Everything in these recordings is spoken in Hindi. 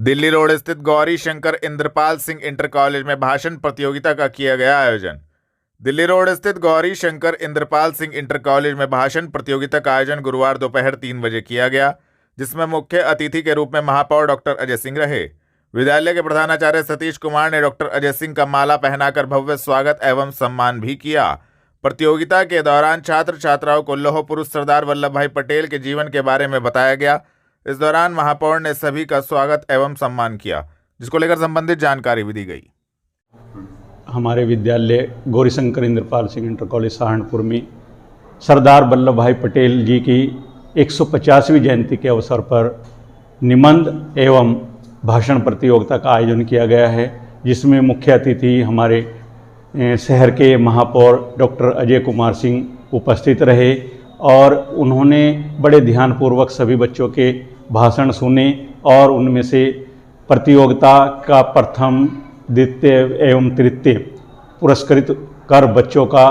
दिल्ली रोड स्थित गौरी शंकर इंद्रपाल सिंह इंटर कॉलेज में भाषण प्रतियोगिता का किया गया आयोजन। दिल्ली रोड स्थित गौरी शंकर इंद्रपाल सिंह इंटर कॉलेज में भाषण प्रतियोगिता का आयोजन गुरुवार दोपहर 3 बजे किया गया, जिसमें मुख्य अतिथि के रूप में महापौर डॉक्टर अजय सिंह रहे। विद्यालय के प्रधानाचार्य सतीश कुमार ने डॉक्टर अजय सिंह का माला पहनाकर भव्य स्वागत एवं सम्मान भी किया। प्रतियोगिता के दौरान छात्र छात्राओं को लौह पुरुष सरदार वल्लभ भाई पटेल के जीवन के बारे में बताया गया। इस दौरान महापौर ने सभी का स्वागत एवं सम्मान किया, जिसको लेकर संबंधित जानकारी भी दी गई। हमारे विद्यालय गौरीशंकर इंद्रपाल सिंह इंटर कॉलेज सहारनपुर में सरदार वल्लभ भाई पटेल जी की 150वीं जयंती के अवसर पर निबंध एवं भाषण प्रतियोगिता का आयोजन किया गया है, जिसमें मुख्य अतिथि हमारे शहर के महापौर डॉक्टर अजय कुमार सिंह उपस्थित रहे और उन्होंने बड़े ध्यानपूर्वक सभी बच्चों के भाषण सुने और उनमें से प्रतियोगिता का प्रथम, द्वितीय एवं तृतीय पुरस्कृत कर बच्चों का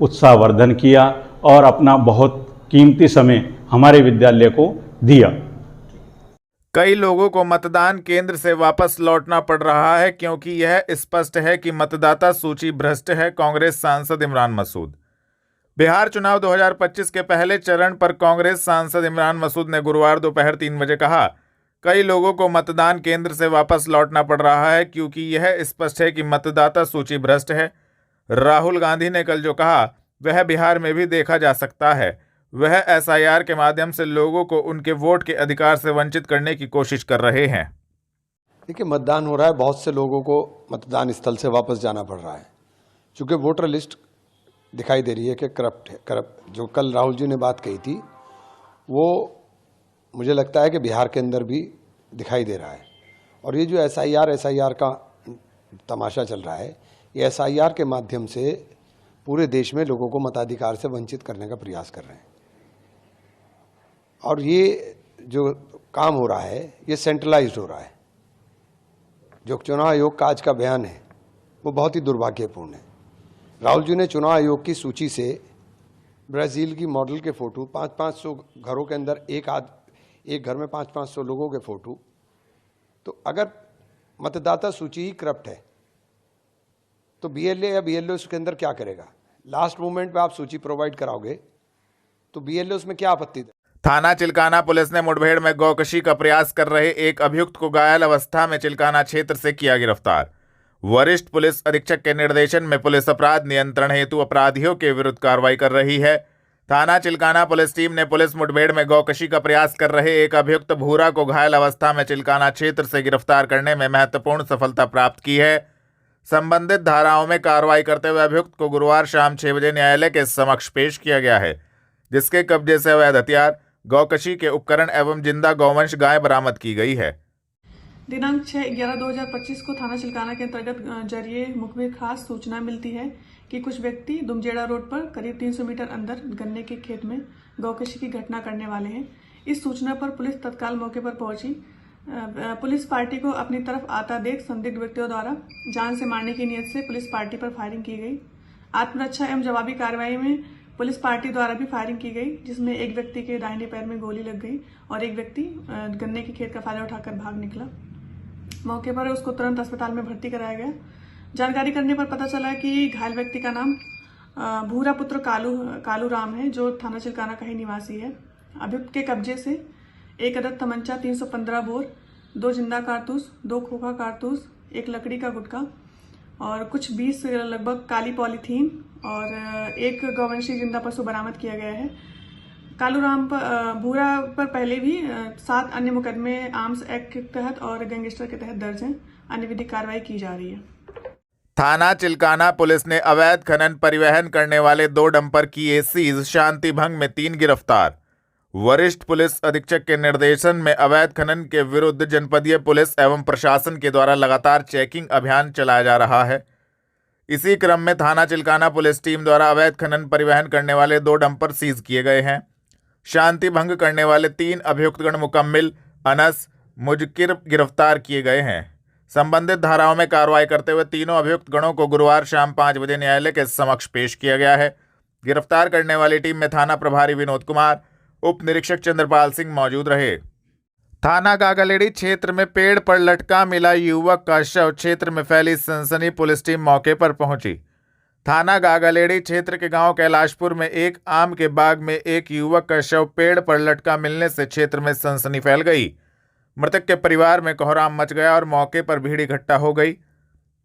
उत्साहवर्धन किया और अपना बहुत कीमती समय हमारे विद्यालय को दिया। कई लोगों को मतदान केंद्र से वापस लौटना पड़ रहा है क्योंकि यह स्पष्ट है कि मतदाता सूची भ्रष्ट है। कांग्रेस सांसद इमरान मसूद। बिहार चुनाव 2025 के पहले चरण पर कांग्रेस सांसद इमरान मसूद ने गुरुवार दोपहर 3 बजे कहा, कई लोगों को मतदान केंद्र से वापस लौटना पड़ रहा है क्योंकि यह स्पष्ट है कि मतदाता सूची भ्रष्ट है। राहुल गांधी ने कल जो कहा वह बिहार में भी देखा जा सकता है। वह एसआईआर के माध्यम से लोगों को उनके वोट के अधिकार से वंचित करने की कोशिश कर रहे हैं। देखिए, मतदान हो रहा है, बहुत से लोगों को मतदान स्थल से वापस जाना पड़ रहा है क्योंकि वोटर लिस्ट दिखाई दे रही है कि करप्ट जो कल राहुल जी ने बात कही थी वो मुझे लगता है कि बिहार के अंदर भी दिखाई दे रहा है। और ये जो एसआईआर का तमाशा चल रहा है, ये एसआईआर के माध्यम से पूरे देश में लोगों को मताधिकार से वंचित करने का प्रयास कर रहे हैं। और ये जो काम हो रहा है ये सेंट्रलाइज्ड हो रहा है। जो चुनाव आयोग का आज का बयान है वो बहुत ही दुर्भाग्यपूर्ण है। राहुल जी ने चुनाव आयोग की सूची से ब्राज़ील की मॉडल के फोटो 500-500 घरों के अंदर एक घर में 500-500 लोगों के फोटो, तो अगर मतदाता सूची ही करप्ट है तो बीएलए या बीएलओ उसके अंदर क्या करेगा? लास्ट मोमेंट पे आप सूची प्रोवाइड कराओगे तो बीएलए उसमें क्या आपत्ति है? थाना चिल्काना पुलिस ने मुठभेड़ में गौकशी का प्रयास कर रहे एक अभियुक्त को घायल अवस्था में चिल्काना क्षेत्र से किया गिरफ्तार। वरिष्ठ पुलिस अधीक्षक के निर्देशन में पुलिस अपराध नियंत्रण हेतु अपराधियों के विरुद्ध कार्रवाई कर रही है। थाना चिल्काना पुलिस टीम ने पुलिस मुठभेड़ में गौकशी का प्रयास कर रहे एक अभियुक्त भूरा को घायल अवस्था में चिल्काना क्षेत्र से गिरफ्तार करने में महत्वपूर्ण सफलता प्राप्त की है। संबंधित धाराओं में कार्रवाई करते हुए अभियुक्त को गुरुवार शाम 6 बजे न्यायालय के समक्ष पेश किया गया है, जिसके कब्जे से अवैध हथियार, गौकशी के उपकरण एवं जिंदा गौवंश गाय बरामद की गई है। दिनांक 6/11/2025 को थाना चिल्काना के अंतर्गत जरिए मुखबिर खास सूचना मिलती है कि कुछ व्यक्ति दुमजेड़ा रोड पर करीब 300 मीटर अंदर गन्ने के खेत में गौकशी की घटना करने वाले हैं। इस सूचना पर पुलिस तत्काल मौके पर पहुंची। पुलिस पार्टी को अपनी तरफ आता देख संदिग्ध व्यक्तियों द्वारा जान से मारने की नियत से पुलिस पार्टी पर फायरिंग की गई। आत्मरक्षा एवं जवाबी कार्रवाई में पुलिस पार्टी द्वारा भी फायरिंग की गई, जिसमें एक व्यक्ति के दाहिने पैर में गोली लग गई और एक व्यक्ति गन्ने के खेत का फायदा उठाकर भाग निकला। मौके पर उसको तुरंत अस्पताल में भर्ती कराया गया। जानकारी करने पर पता चला कि घायल व्यक्ति का नाम भूरा पुत्र कालू राम है, जो थाना चिल्काना का ही निवासी है। अभियुक्त के कब्जे से एक अदद तमंचा, 315 बोर, 2 जिंदा कारतूस, 2 खोखा कारतूस, एक लकड़ी का गुटका और कुछ 20 लगभग काली पॉलीथीन और एक गौवंशी जिंदा पशु बरामद किया गया है। कालूराम भूरा पर पहले भी 7 अन्य मुकदमे आर्म्स एक्ट के तहत और गैंगस्टर के तहत दर्ज हैं। अन्य विधिक कार्रवाई की जा रही है। थाना चिल्काना पुलिस ने अवैध खनन परिवहन करने वाले 2 डंपर किए सीज, शांति भंग में 3 गिरफ्तार। वरिष्ठ पुलिस अधीक्षक के निर्देशन में अवैध खनन के विरुद्ध जनपदीय पुलिस एवं प्रशासन के द्वारा लगातार चेकिंग अभियान चलाया जा रहा है। इसी क्रम में थाना चिल्काना पुलिस टीम द्वारा अवैध खनन परिवहन करने वाले 2 डंपर सीज किए गए हैं। शांति भंग करने वाले 3 अभियुक्तगण मुकम्मिल, अनस, मुजकिर गिरफ्तार किए गए हैं। संबंधित धाराओं में कार्रवाई करते हुए तीनों अभियुक्त गणों को गुरुवार शाम 5 बजे न्यायालय के समक्ष पेश किया गया है। गिरफ्तार करने वाली टीम में थाना प्रभारी विनोद कुमार, उप निरीक्षक चंद्रपाल सिंह मौजूद रहे। थाना गागलेड़ी क्षेत्र में पेड़ पर लटका मिला युवक का शव, क्षेत्र में फैली सनसनी, पुलिस टीम मौके पर पहुंची। थाना गागलेड़ी क्षेत्र के गांव कैलाशपुर में एक आम के बाग में एक युवक का शव पेड़ पर लटका मिलने से क्षेत्र में सनसनी फैल गई। मृतक के परिवार में कोहराम मच गया और मौके पर भीड़ इकट्ठा हो गई।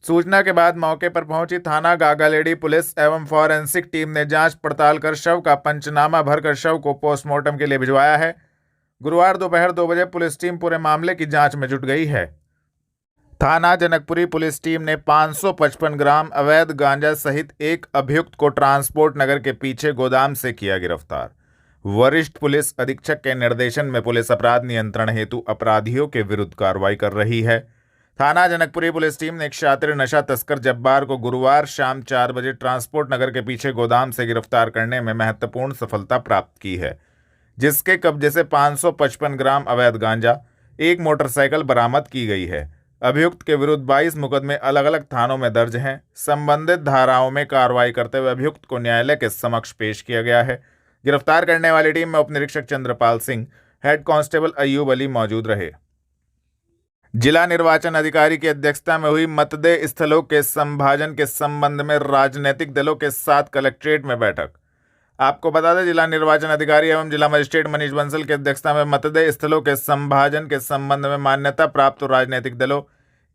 सूचना के बाद मौके पर पहुंची थाना गागलेड़ी पुलिस एवं फॉरेंसिक टीम ने जांच पड़ताल कर शव का पंचनामा भरकर शव को पोस्टमार्टम के लिए भिजवाया है। गुरुवार दोपहर 2 बजे पुलिस टीम पूरे मामले की जांच में जुट गई है। थाना जनकपुरी पुलिस टीम ने 555 ग्राम अवैध गांजा सहित एक अभियुक्त को ट्रांसपोर्ट नगर के पीछे गोदाम से किया गिरफ्तार। वरिष्ठ पुलिस अधीक्षक के निर्देशन में पुलिस अपराध नियंत्रण हेतु अपराधियों के विरुद्ध कार्रवाई कर रही है। थाना जनकपुरी पुलिस टीम ने एक शातिर नशा तस्कर जब्बार को गुरुवार शाम 4 बजे ट्रांसपोर्ट नगर के पीछे गोदाम से गिरफ्तार करने में महत्वपूर्ण सफलता प्राप्त की है, जिसके कब्जे से 555 ग्राम अवैध गांजा, एक मोटरसाइकिल बरामद की गई है। अभियुक्त के विरुद्ध 22 मुकदमे अलग अलग थानों में दर्ज हैं। संबंधित धाराओं में कार्रवाई करते हुए अभियुक्त को न्यायालय के समक्ष पेश किया गया है। गिरफ्तार करने वाली टीम में उप निरीक्षक चंद्रपाल सिंह, हेड कांस्टेबल अयूब अली मौजूद रहे। जिला निर्वाचन अधिकारी की अध्यक्षता में हुई मतदेय स्थलों के संभाजन के संबंध में राजनीतिक दलों के साथ कलेक्ट्रेट में बैठक। आपको बता दें, जिला निर्वाचन अधिकारी एवं जिला मजिस्ट्रेट मनीष बंसल की अध्यक्षता में मतदेय स्थलों के संभाजन के संबंध में मान्यता प्राप्त राजनीतिक दलों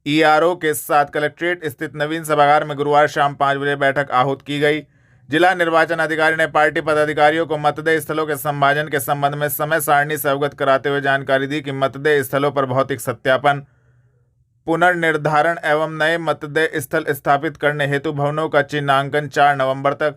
ईआरओ के साथ कलेक्ट्रेट स्थित नवीन सभागार में गुरुवार शाम 5 बजे बैठक आहूत की गई। जिला निर्वाचन अधिकारी ने पार्टी पदाधिकारियों को मतदेय स्थलों के संभाजन के संबंध में समय सारणी से अवगत कराते हुए जानकारी दी कि मतदेय स्थलों पर भौतिक सत्यापन, पुनर्निर्धारण एवं नए मतदेय स्थल स्थापित करने हेतु भवनों का चिन्हांकन 4 नवंबर तक,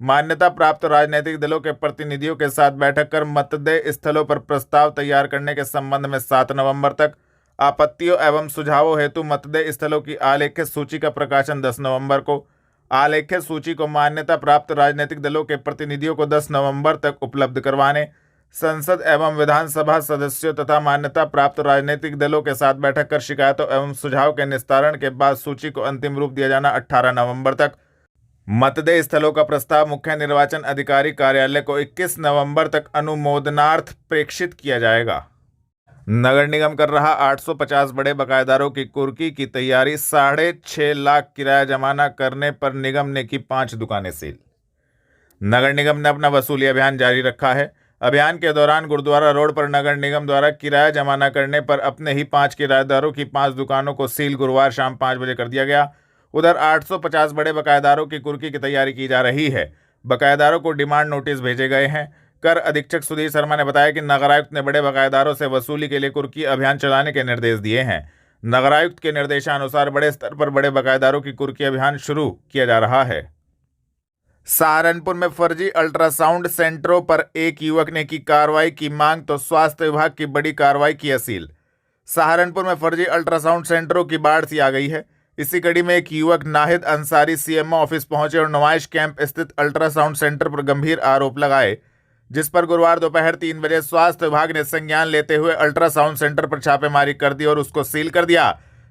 मान्यता प्राप्त राजनीतिक दलों के प्रतिनिधियों के साथ बैठक कर मतदेय स्थलों पर प्रस्ताव तैयार करने के संबंध में 7 नवंबर तक, आपत्तियों एवं सुझावों हेतु मतदेय स्थलों की आलेख्य सूची का प्रकाशन 10 नवंबर को, आलेख्य सूची को मान्यता प्राप्त राजनीतिक दलों के प्रतिनिधियों को 10 नवंबर तक उपलब्ध करवाने, संसद एवं विधानसभा सदस्यों तथा मान्यता प्राप्त राजनीतिक दलों के साथ बैठक कर शिकायतों एवं सुझाव के निस्तारण के बाद सूची को अंतिम रूप दिया जाना 18 नवंबर तक। मतदेय स्थलों का प्रस्ताव मुख्य निर्वाचन अधिकारी कार्यालय को 21 नवंबर तक अनुमोदनार्थ प्रेषित किया जाएगा। नगर निगम कर रहा 850 बड़े बकायेदारों की कुर्की की तैयारी। 6.5 लाख किराया जमा न करने पर निगम ने की 5 दुकानें सील। नगर निगम ने अपना वसूली अभियान जारी रखा है। अभियान के दौरान गुरुद्वारा रोड पर नगर निगम द्वारा किराया जमा न करने पर अपने ही 5 किराएदारों की 5 दुकानों को सील गुरुवार शाम 5 बजे कर दिया गया। उधर 850 बड़े बकायेदारों की कुर्की की तैयारी की जा रही है। बकायेदारों को डिमांड नोटिस भेजे गए हैं। कर अधीक्षक सुधीर शर्मा ने बताया कि नगरायुक्त ने बड़े बकायेदारों से वसूली के लिए कुर्की अभियान चलाने के निर्देश दिए हैं। नगरायुक्त के निर्देशानुसार बड़े स्तर पर बड़े बकायेदारों की कुर्की अभियान शुरू किया जा रहा है। सहारनपुर में फर्जी अल्ट्रासाउंड सेंटरों पर एक युवक ने की कार्रवाई की मांग तो स्वास्थ्य विभाग की बड़ी कार्रवाई की अपील। सहारनपुर में फर्जी अल्ट्रासाउंड सेंटरों की बाढ़ सी आ गई है। इसी कड़ी में एक युवक नाहिद अंसारी सीएमओ ऑफिस पहुंचे और नुमाइश कैंप स्थित अल्ट्रासाउंड सेंटर पर गंभीर आरोप लगाए, जिस पर गुरुवार दोपहर 3 बजे स्वास्थ्य विभाग ने संज्ञान लेते हुए अल्ट्रासाउंड सेंटर पर छापेमारी कर दी और उसको सील कर दिया।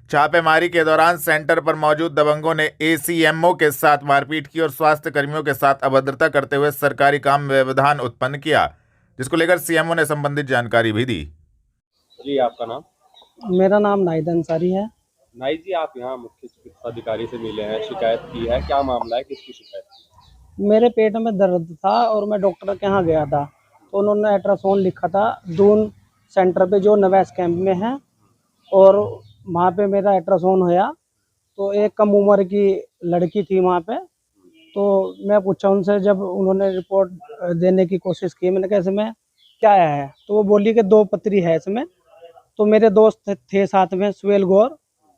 छापेमारी के दौरान सेंटर पर मौजूद दबंगों ने एसीएमओ के साथ मारपीट की और स्वास्थ्य कर्मियों के साथ अभद्रता करते हुए सरकारी काम में व्यवधान उत्पन्न किया, जिसको लेकर सीएमओ ने संबंधित जानकारी भी दी। जी, आपका नाम? मेरा नाम नाहिद अंसारी है। नाहिद जी, आप यहाँ मुख्य चिकित्सा अधिकारी से मिले हैं, शिकायत की है, क्या मामला है, किसकी शिकायत? मेरे पेट में दर्द था और मैं डॉक्टर के यहाँ गया था, तो उन्होंने अल्ट्रासाउंड लिखा था दून सेंटर पे जो नवैस कैंप में है, और वहाँ पे मेरा अल्ट्रासाउंड होया तो एक कम उम्र की लड़की थी वहाँ पे। तो मैं पूछा उनसे, जब उन्होंने रिपोर्ट देने की कोशिश की, मैंने कहा इसमें क्या है, तो वो बोली कि 2 पथरी है इसमें। तो मेरे दोस्त थे साथ में, सुहेल गौर,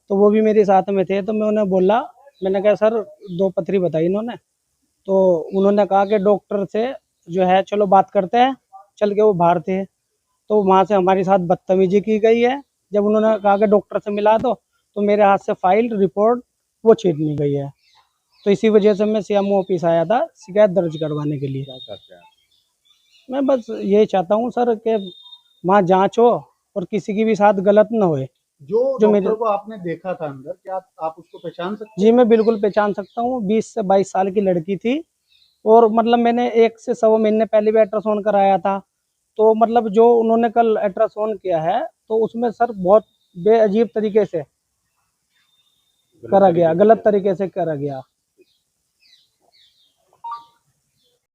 तो वो भी मेरे साथ में थे। तो मैं उन्हें बोला, मैंने कहा सर 2 पथरी बताई इन्होंने। तो उन्होंने कहा कि डॉक्टर से जो है चलो बात करते हैं, चल के वो बाहर थे। तो वहाँ से हमारे साथ बदतमीजी की गई है। जब उन्होंने कहा कि डॉक्टर से मिला दो, तो मेरे हाथ से फाइल रिपोर्ट वो छीन गई है। तो इसी वजह से मैं सीएमओ ऑफिस आया था शिकायत दर्ज करवाने के लिए। क्या चाहते हैं? मैं बस यही चाहता हूँ सर कि वहाँ जांच हो और किसी की भी साथ गलत न होए। जो मेरे को आपने देखा था अंदर, क्या आप उसको पहचान सकते हैं? जी, मैं बिल्कुल पहचान सकता हूँ। 20 से 22 साल की लड़की थी, और मतलब मैंने 1 से 1.25 महीने पहले भी अल्ट्रासाउंड कराया था। तो मतलब जो उन्होंने कल अल्ट्रासाउंड किया है, तो उसमें सर बहुत बेअजीब तरीके से करा गया, गलत तरीके से करा गया।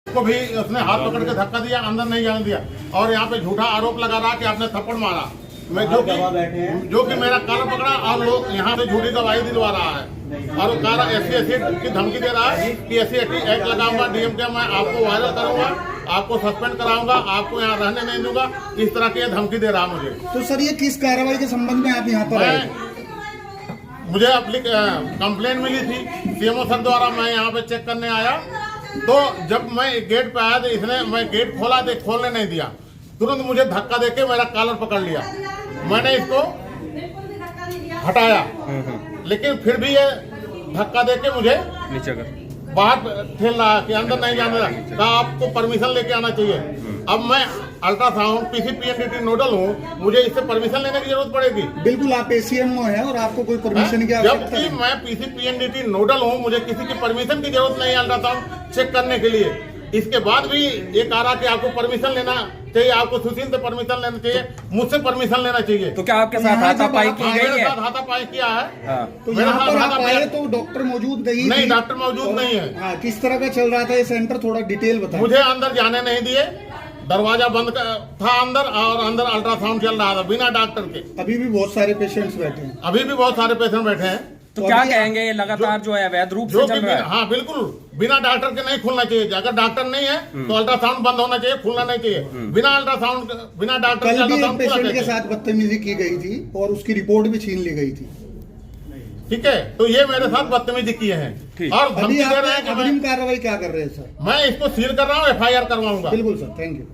को भी उसने हाथ पकड़ के धक्का दिया, अंदर नहीं जाने दिया और यहाँ पे झूठा आरोप लगा रहा कि आपने थप्पड़ मारा। मैं जो कि मेरा काला पकड़ा और लोग यहाँ से झूठी गवाही दिलवा रहा है और काला SC की धमकी दे रहा है कि SC एक्ट लगाऊंगा, DM के मैं आपको वायरल करूंगा, आपको सस्पेंड कराऊंगा, आपको यहाँ रहने नहीं दूंगा, इस तरह की धमकी दे रहा मुझे। तो सर ये किस कार्रवाई के संबंध में आप यहाँ पर आए? मुझे अपनी कंप्लेन मिली थी CMO सर द्वारा, मैं यहाँ पे चेक करने आया तो जब मैं गेट पे आया तो इसने मैं गेट खोला तो खोलने नहीं दिया, तुरंत मुझे धक्का देके मेरा कॉलर पकड़ लिया। मैंने इसको हटाया लेकिन फिर भी ये धक्का देके मुझे नीचे कर बाहर ठेल रहा कि अंदर नहीं जाने रहा, कहा आपको परमिशन लेके आना चाहिए। अब मैं अल्ट्रासाउंड PCPNDT नोडल हूँ, मुझे इससे परमिशन लेने की जरूरत पड़ेगी? बिल्कुल, आप ACMO हैं और आपको कोई परमिशन की आवश्यकता जबकि मैं PCPNDT नोडल हूँ, मुझे किसी की परमिशन की जरूरत नहीं है अल्ट्रासाउंड चेक करने के लिए। इसके बाद भी ये कह रहा कि आपको परमिशन लेना चाहिए, आपको सुशील से परमिशन लेना चाहिए, मुझसे परमिशन लेना चाहिए। तो क्या आपके साथ हाथापाई की गई है? हाथापाई किया है। तो यहाँ पर आप आए तो डॉक्टर मौजूद नहीं, डॉक्टर मौजूद नहीं है। हाँ, किस तरह का चल रहा था ये सेंटर, थोड़ा डिटेल बताएं। मुझे अंदर जाने नहीं दिए, दरवाजा बंद था अंदर और अंदर अल्ट्रासाउंड चल रहा था बिना डॉक्टर के। अभी भी बहुत सारे पेशेंट्स बैठे हैं। अभी भी बहुत सारे पेशेंट बैठे हैं। तो क्या कहेंगे, ये लगातार जो है अवैध रूप से चल रहा है? हाँ बिल्कुल, बिना डॉक्टर के नहीं खुलना चाहिए। अगर डॉक्टर नहीं है तो अल्ट्रासाउंड बंद होना चाहिए, खुलना नहीं चाहिए। बिना अल्ट्रासाउंड, बिना डॉक्टर के कल भी एक अल्ट्रासाउंड पेशेंट के साथ बदतमीजी की गई थी और उसकी रिपोर्ट भी छीन ली गई थी। ठीक है, तो ये मेरे साथ बदतमीजी किए हैं और धमकी दे रहे हैं कि अग्रिम कार्रवाई क्या कर रहे हैं सर? मैं इसको सील कर रहा हूँ, FIR करवाऊंगा। बिल्कुल सर, थैंक यू।